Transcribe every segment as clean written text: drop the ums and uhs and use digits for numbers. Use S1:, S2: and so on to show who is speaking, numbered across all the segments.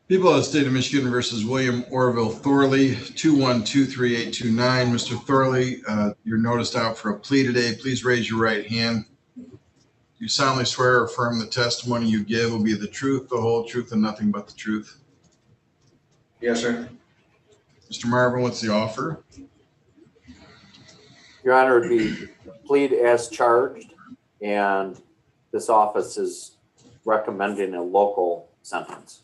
S1: People of the State of Michigan versus William Orville Thorley, 2123829. Mr. Thorley, you're noticed out for a plea today. Please raise your right hand. You solemnly swear or affirm the testimony you give will be the truth, the whole truth, and nothing but the truth?
S2: Yes, sir.
S1: Mr. Marvin, what's the offer?
S3: Your Honor, it would be plead as charged, and this office is recommending a local sentence.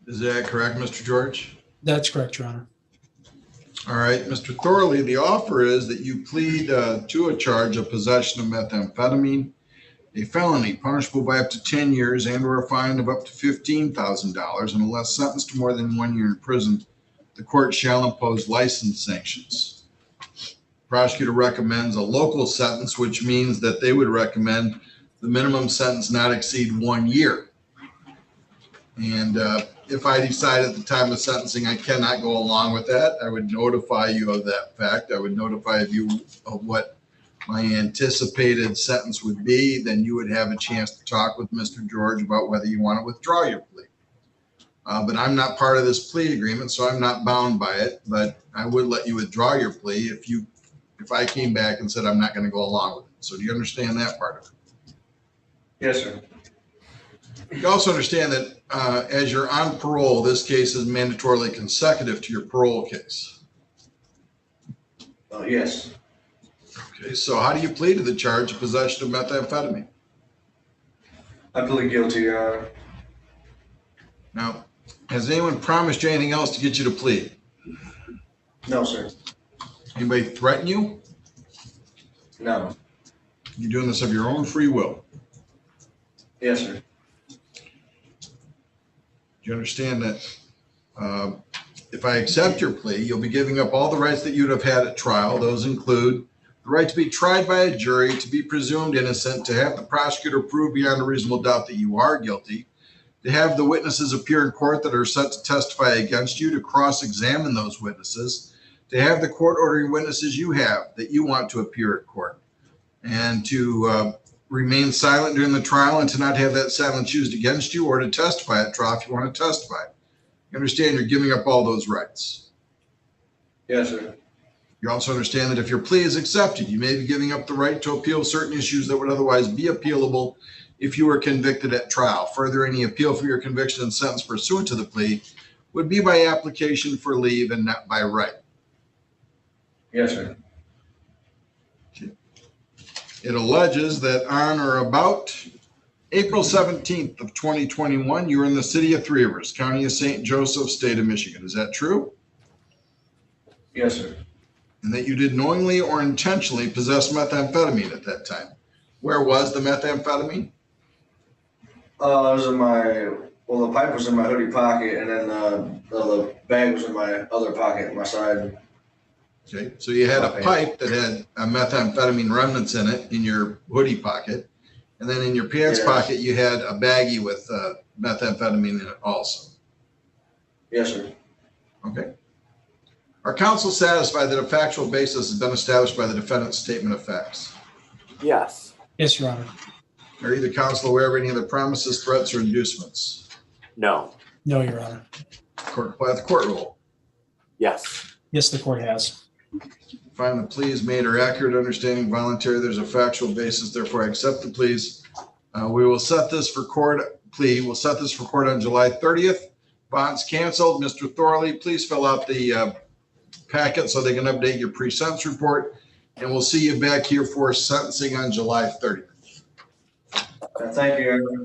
S1: Is that correct, Mr. George?
S4: That's correct, Your Honor.
S1: All right, Mr. Thorley, the offer is that you plead to a charge of possession of methamphetamine, a felony punishable by up to 10 years and or a fine of up to $15,000, and unless sentenced to more than 1 year in prison, the court shall impose license sanctions. The prosecutor recommends a local sentence, which means that they would recommend the minimum sentence not exceed 1 year. And if I decide at the time of sentencing I cannot go along with that, I would notify you of that fact. I would notify you of what my anticipated sentence would be. Then you would have a chance to talk with Mr. George about whether you want to withdraw your plea. But I'm not part of this plea agreement, so I'm not bound by it. But I would let you withdraw your plea if I came back and said I'm not going to go along with it. So do you understand that part of it?
S2: Yes, sir.
S1: You also understand that as you're on parole, this case is mandatorily consecutive to your parole case.
S2: Yes.
S1: Okay, so how do you plead to the charge of possession of methamphetamine?
S2: I plead guilty, Your Honor.
S1: Now, has anyone promised you anything else to get you to plead?
S2: No, sir.
S1: Anybody threaten you?
S2: No.
S1: You're doing this of your own free will.
S2: Yes, sir.
S1: Do you understand that if I accept your plea, you'll be giving up all the rights that you'd have had at trial? Those include the right to be tried by a jury, to be presumed innocent, to have the prosecutor prove beyond a reasonable doubt that you are guilty, to have the witnesses appear in court that are set to testify against you, to cross-examine those witnesses, to have the court ordering witnesses you have that you want to appear at court, and to remain silent during the trial and to not have that silence used against you, or to testify at trial if you want to testify. You understand you're giving up all those rights?
S2: Yes, sir.
S1: You also understand that if your plea is accepted, you may be giving up the right to appeal certain issues that would otherwise be appealable if you were convicted at trial. Further, any appeal for your conviction and sentence pursuant to the plea would be by application for leave and not by right.
S2: Yes, sir.
S1: It alleges that on or about April 17th of 2021, you were in the city of Three Rivers, County of St. Joseph, State of Michigan. Is that true?
S2: Yes, sir.
S1: And that you did knowingly or intentionally possess methamphetamine at that time. Where was the methamphetamine?
S2: It was in the pipe was in my hoodie pocket, and then the bag was in my other pocket on my side.
S1: Okay, so you had a pipe that had methamphetamine remnants in it in your hoodie pocket, and then in your pants pocket you had a baggie with methamphetamine in it also.
S2: Yes, sir.
S1: Okay. Are counsel satisfied that a factual basis has been established by the defendant's statement of facts?
S3: Yes.
S4: Yes, Your Honor.
S1: Are either counsel aware of any other promises, threats, or inducements?
S3: No.
S4: No, Your Honor.
S1: Court apply the court rule.
S3: Yes.
S4: Yes, the court has.
S1: Find the plea is made or accurate, understanding, voluntary. There's a factual basis. Therefore, I accept the pleas. We will set this for court plea. We'll set this for court on July 30th. Bonds canceled. Mr. Thorley, please fill out the packet so they can update your pre-sentence report. And we'll see you back here for sentencing on July 30th.
S2: Thank you.